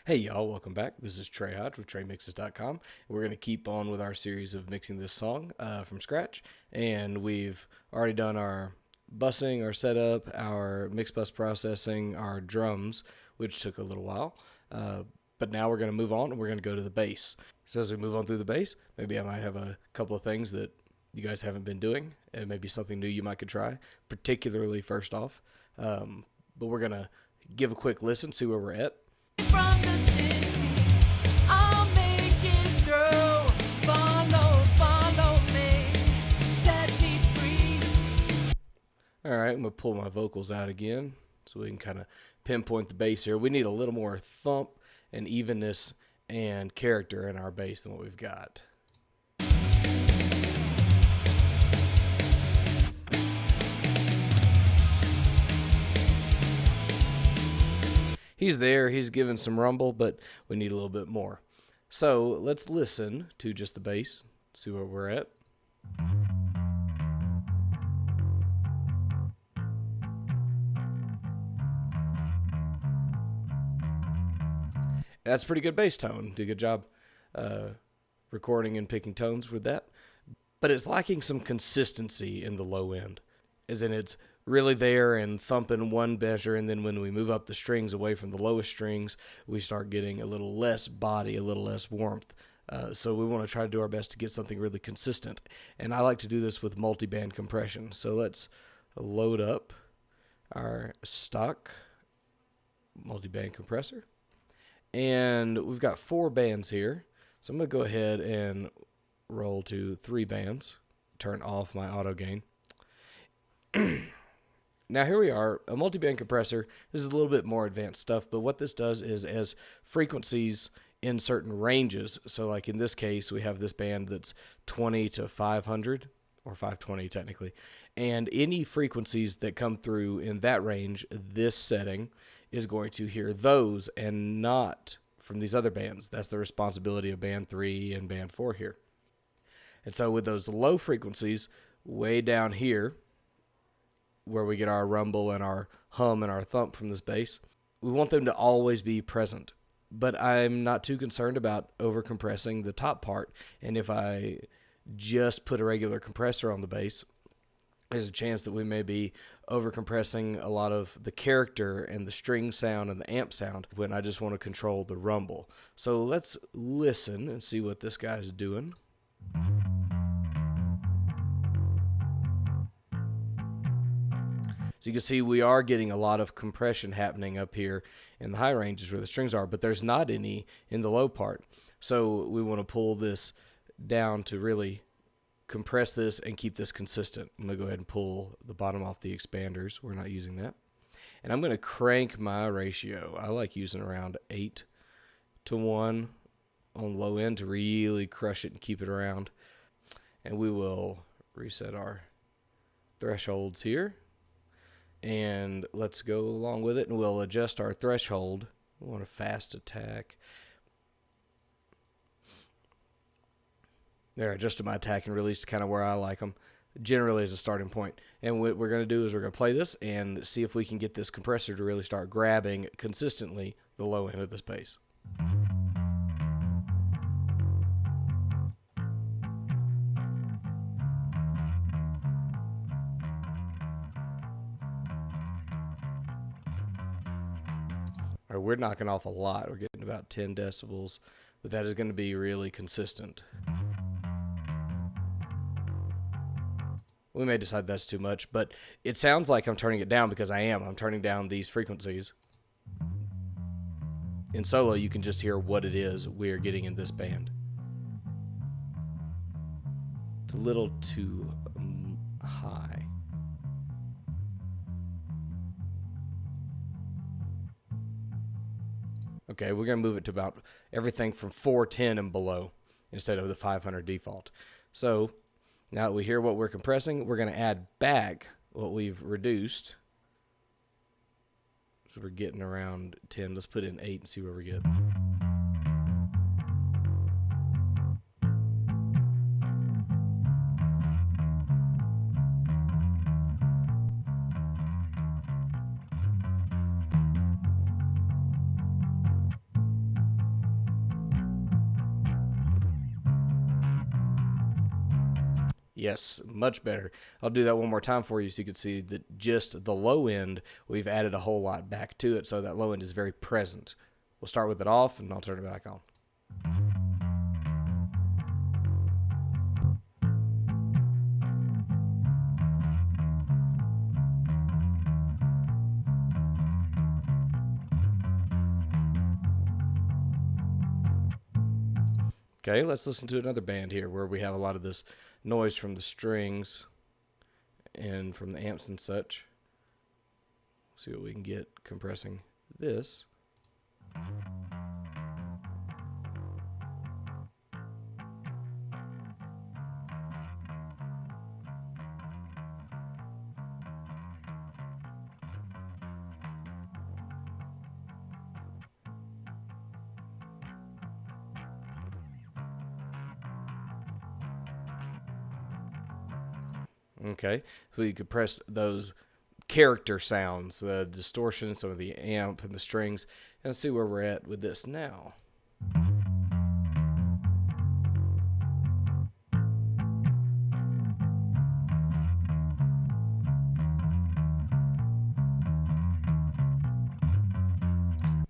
Hey y'all, welcome back. This is Trey Hodge with TreyMixes.com. We're going to keep on with our series of mixing this song from scratch. And we've already done our bussing, our setup, our mix bus processing, our drums, which took a little while. But now we're going to move on and we're going to go to the bass. So as we move on through the bass, maybe I might have a couple of things that you guys haven't been doing and maybe something new you might could try, particularly first off. But we're going to give a quick listen, see where we're at. From the city, I'll make it grow. Follow me, set me free. All right, I'm going to pull my vocals out again so we can kind of pinpoint the bass here. We need a little more thump and evenness and character in our bass than what we've got. He's there, he's giving some rumble, but we need a little bit more. So let's listen to just the bass, see where we're at. That's a pretty good bass tone. Did a good job recording and picking tones with that. But it's lacking some consistency in the low end, as in it's really there and thumping one measure, and then when we move up the strings away from the lowest strings, we start getting a little less body, a little less warmth. So we want to try to do our best to get something really consistent. And I like to do this with multiband compression. So let's load up our stock multiband compressor. And we've got 4 bands here. So I'm going to go ahead and roll to 3 bands. Turn off my auto gain. Now here we are, a multiband compressor. This is a little bit more advanced stuff, but what this does is as frequencies in certain ranges, so like in this case, we have this band that's 20 to 500, or 520 technically, and any frequencies that come through in that range, this setting is going to hear those and not from these other bands. That's the responsibility of band 3 and band 4 here. And so with those low frequencies way down here, where we get our rumble and our hum and our thump from this bass, we want them to always be present. But I'm not too concerned about over-compressing the top part. And if I just put a regular compressor on the bass, there's a chance that we may be over-compressing a lot of the character and the string sound and the amp sound when I just want to control the rumble. So let's listen and see what this guy's doing. So you can see we are getting a lot of compression happening up here in the high ranges where the strings are, but there's not any in the low part. So we want to pull this down to really compress this and keep this consistent. I'm going to go ahead and pull the bottom off the expanders. We're not using that. And I'm going to crank my ratio. I like using around 8 to 1 on low end to really crush it and keep it around. And we will reset our thresholds here. And let's go along with it, and we'll adjust our threshold. We want a fast attack. There, I adjusted my attack and release to kind of where I like them, generally as a starting point. And what we're going to do is we're going to play this and see if we can get this compressor to really start grabbing consistently the low end of this bass. We're knocking off a lot. We're getting about 10 decibels, but that is going to be really consistent. We may decide that's too much, but it sounds like I'm turning it down because I am. I'm turning down these frequencies. In solo, you can just hear what it is we're getting in this band. It's a little too high. Okay, we're going to move it to about everything from 410 and below instead of the 500 default. So now that we hear what we're compressing, we're going to add back what we've reduced. So we're getting around 10. Let's put in 8 and see where we get. Yes, much better. I'll do that one more time for you so you can see that just the low end, we've added a whole lot back to it, so that low end is very present. We'll start with it off, and I'll turn it back on. Okay, let's listen to another band here where we have a lot of this noise from the strings and from the amps and such. See what we can get compressing this. Okay, so you could press those character sounds, the distortion, some of the amp and the strings, and see where we're at with this now.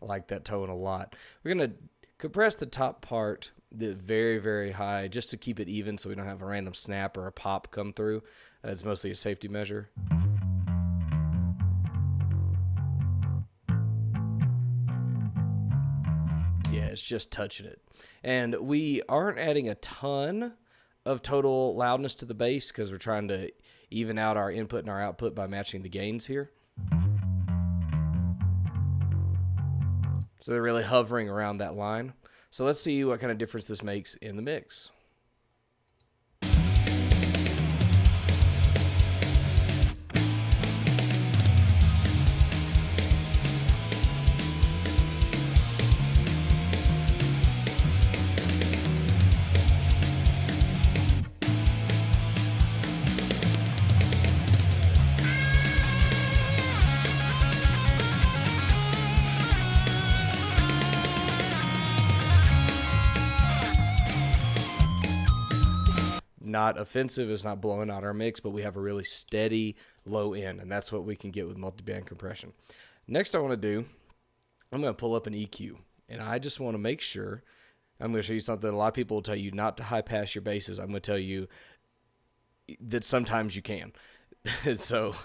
I like that tone a lot. We're going to compress the top part very, very high just to keep it even so we don't have a random snap or a pop come through. It's mostly a safety measure. Yeah, it's just touching it. And we aren't adding a ton of total loudness to the bass because we're trying to even out our input and our output by matching the gains here. So they're really hovering around that line. So let's see what kind of difference this makes in the mix. Not offensive, it's not blowing out our mix, but we have a really steady low end, and that's what we can get with multiband compression. Next I want to do, I'm going to pull up an EQ, and I just want to make sure, I'm going to show you something. A lot of people will tell you not to high pass your basses. I'm going to tell you that sometimes you can. So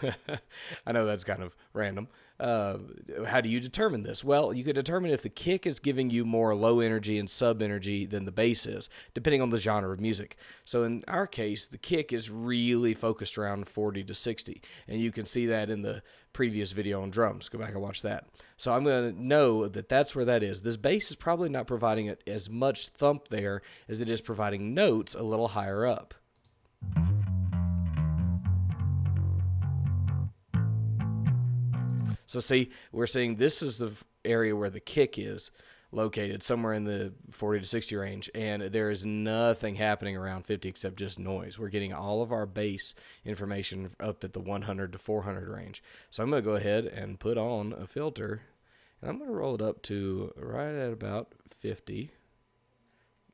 I know that's kind of random. How do you determine this? Well, you could determine if the kick is giving you more low energy and sub energy than the bass is, depending on the genre of music. So in our case, the kick is really focused around 40 to 60, and you can see that in the previous video on drums. Go back and watch that. So I'm going to know that that's where that is. This bass is probably not providing it as much thump there as it is providing notes a little higher up. So see, we're seeing this is the area where the kick is located, somewhere in the 40 to 60 range, and there is nothing happening around 50 except just noise. We're getting all of our bass information up at the 100 to 400 range. So I'm going to go ahead and put on a filter, and I'm going to roll it up to right at about 50.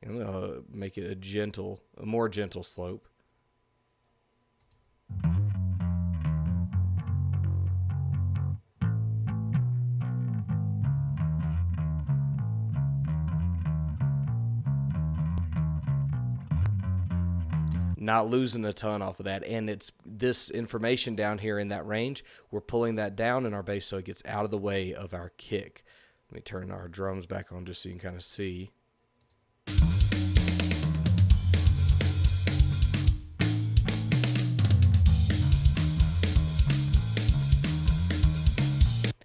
I'm going to make it a more gentle slope. Not losing a ton off of that, and it's this information down here in that range, we're pulling that down in our bass so it gets out of the way of our kick. Let me turn our drums back on just so you can kind of see.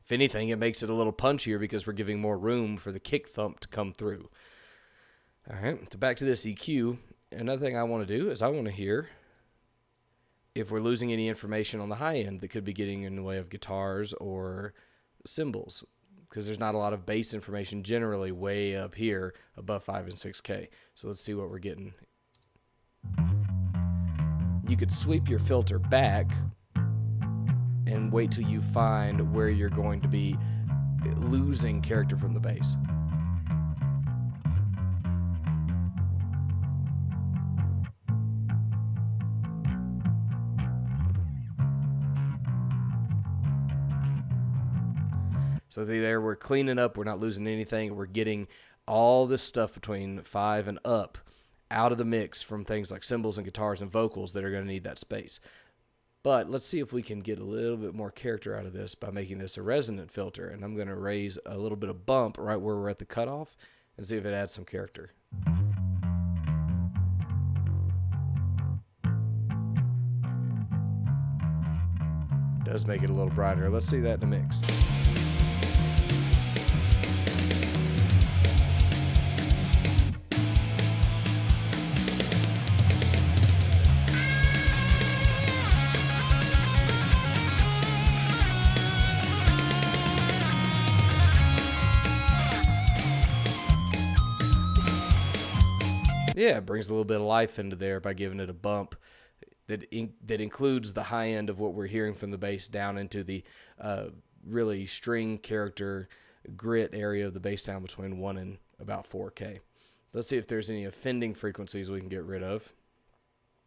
If anything, it makes it a little punchier because we're giving more room for the kick thump to come through. All right, so back to this EQ. Another thing I want to do is I want to hear if we're losing any information on the high end that could be getting in the way of guitars or cymbals, because there's not a lot of bass information generally way up here above 5 and 6K. So let's see what we're getting. You could sweep your filter back and wait till you find where you're going to be losing character from the bass. So there we're cleaning up, we're not losing anything, we're getting all this stuff between 5 and up out of the mix from things like cymbals and guitars and vocals that are going to need that space. But let's see if we can get a little bit more character out of this by making this a resonant filter. And I'm going to raise a little bit of bump right where we're at the cutoff and see if it adds some character. Does make it a little brighter. Let's see that in the mix. Yeah, it brings a little bit of life into there by giving it a bump that includes the high end of what we're hearing from the bass down into the really string character grit area of the bass sound between 1 and about 4K. Let's see if there's any offending frequencies we can get rid of.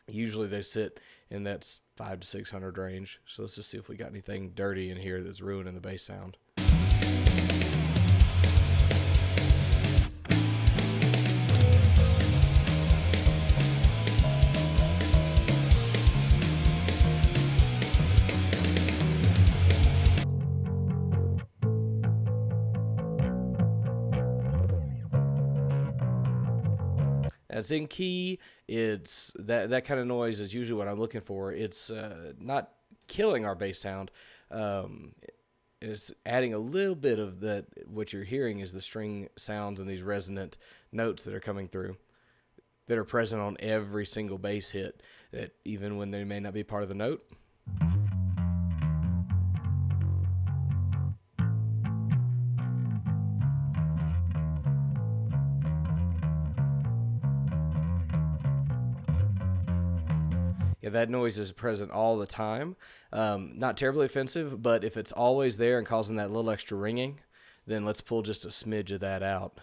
Usually they sit in that 500 to 600 range, so let's just see if we got anything dirty in here that's ruining the bass sound. It's in key. It's that kind of noise is usually what I'm looking for. It's not killing our bass sound. It's adding a little bit of that. What you're hearing is the string sounds and these resonant notes that are coming through, that are present on every single bass hit, that even when they may not be part of the note. Yeah, that noise is present all the time. Not terribly offensive, but if it's always there and causing that little extra ringing, then let's pull just a smidge of that out.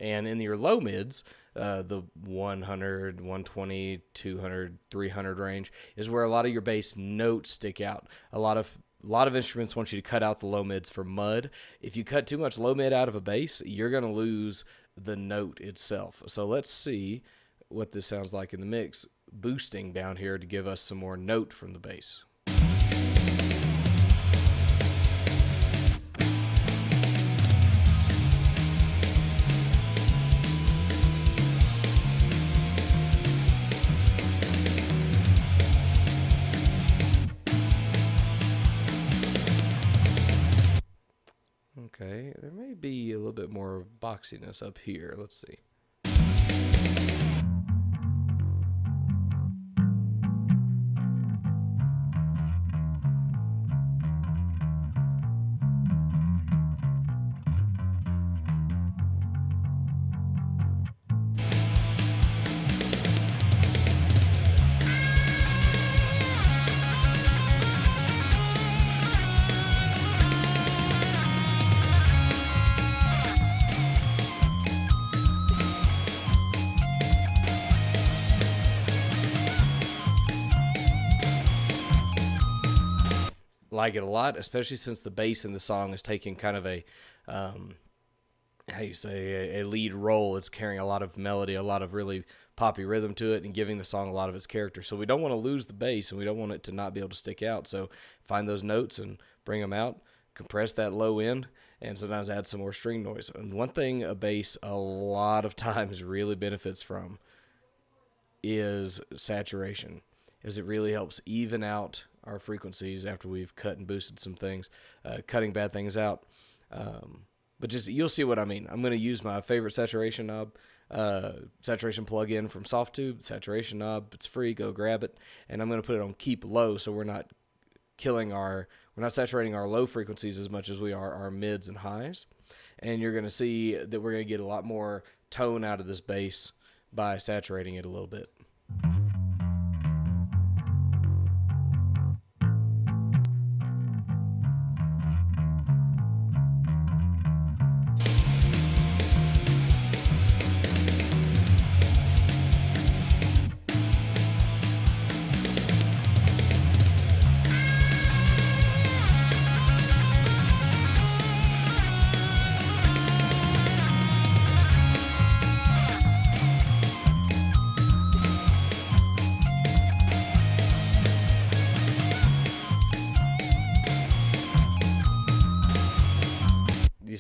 And in your low mids, the 100, 120, 200, 300 range is where a lot of your bass notes stick out. A lot of instruments want you to cut out the low mids for mud. If you cut too much low mid out of a bass, you're going to lose the note itself. So let's see what this sounds like in the mix, boosting down here to give us some more note from the bass. Okay, there may be a little bit more boxiness up here. Let's see. Like it a lot, especially since the bass in the song is taking kind of a a lead role. It's carrying a lot of melody, a lot of really poppy rhythm to it, and giving the song a lot of its character. So we don't want to lose the bass, and we don't want it to not be able to stick out. So find those notes and bring them out, compress that low end, and sometimes add some more string noise. And one thing a bass a lot of times really benefits from is saturation, as it really helps even out our frequencies after we've cut and boosted some things, cutting bad things out. But just, you'll see what I mean. I'm going to use my favorite saturation knob, saturation plug-in from SoftTube, saturation knob. It's free. Go grab it. And I'm going to put it on keep low, so we're not saturating our low frequencies as much as we are our mids and highs. And you're going to see that we're going to get a lot more tone out of this bass by saturating it a little bit.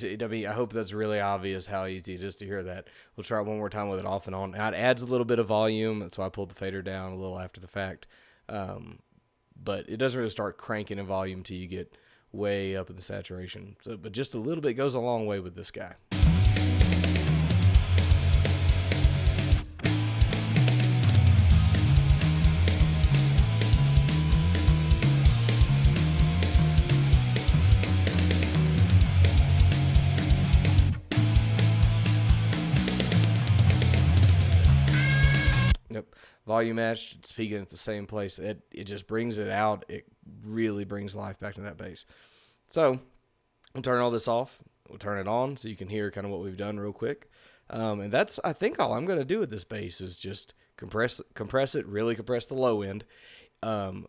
I mean, I hope that's really obvious how easy it is to hear that. We'll try it one more time with it off and on. Now, it adds a little bit of volume. That's why I pulled the fader down a little after the fact. But it doesn't really start cranking in volume till you get way up at the saturation. So, but just a little bit goes a long way with this guy. Yep, volume matched. It's peaking at the same place. It just brings it out. It really brings life back to that bass. So we'll turn all this off. We'll turn it on so you can hear kind of what we've done real quick. And that's, I think, all I'm going to do with this bass is just compress it, really compress the low end.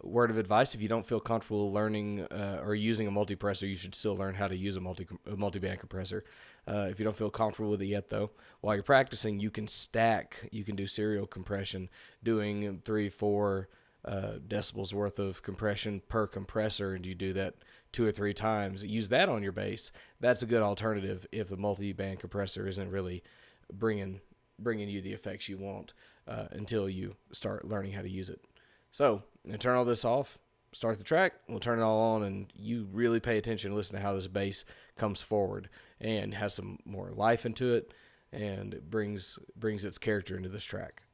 Word of advice: if you don't feel comfortable learning or using a multipressor, you should still learn how to use a multiband compressor. If you don't feel comfortable with it yet, though, while you're practicing, you can do serial compression, doing 3-4 decibels worth of compression per compressor, and you do that 2 or 3 times. Use that on your bass. That's a good alternative if the multiband compressor isn't really bringing you the effects you want until you start learning how to use it. So, I'm going to turn all this off, start the track, we'll turn it all on, and you really pay attention and listen to how this bass comes forward and has some more life into it and brings its character into this track.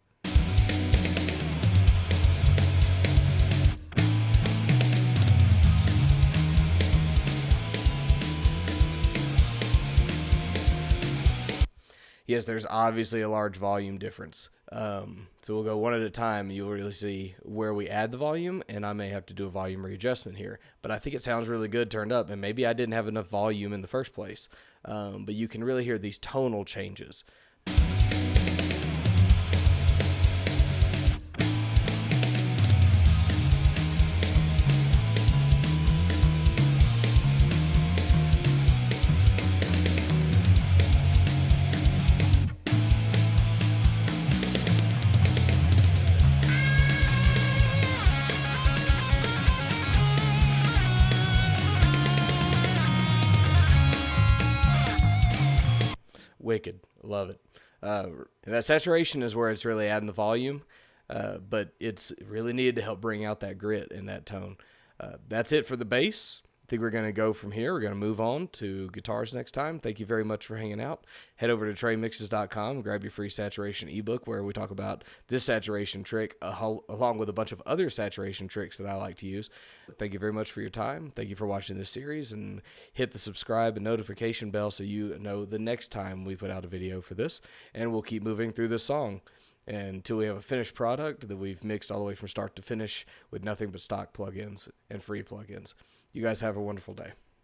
Yes, there's obviously a large volume difference. So we'll go one at a time. You'll really see where we add the volume, and I may have to do a volume readjustment here. But I think it sounds really good turned up, and maybe I didn't have enough volume in the first place. But you can really hear these tonal changes. Wicked. Love it. And that saturation is where it's really adding the volume, but it's really needed to help bring out that grit and that tone. That's it for the bass. I think we're going to go from here. We're going to move on to guitars next time. Thank you very much for hanging out. Head over to TreyMixes.com, grab your free saturation ebook where we talk about this saturation trick along with a bunch of other saturation tricks that I like to use. Thank you very much for your time. Thank you for watching this series, and hit the subscribe and notification bell so you know the next time we put out a video for this, and we'll keep moving through this song until we have a finished product that we've mixed all the way from start to finish with nothing but stock plugins and free plugins. You guys have a wonderful day.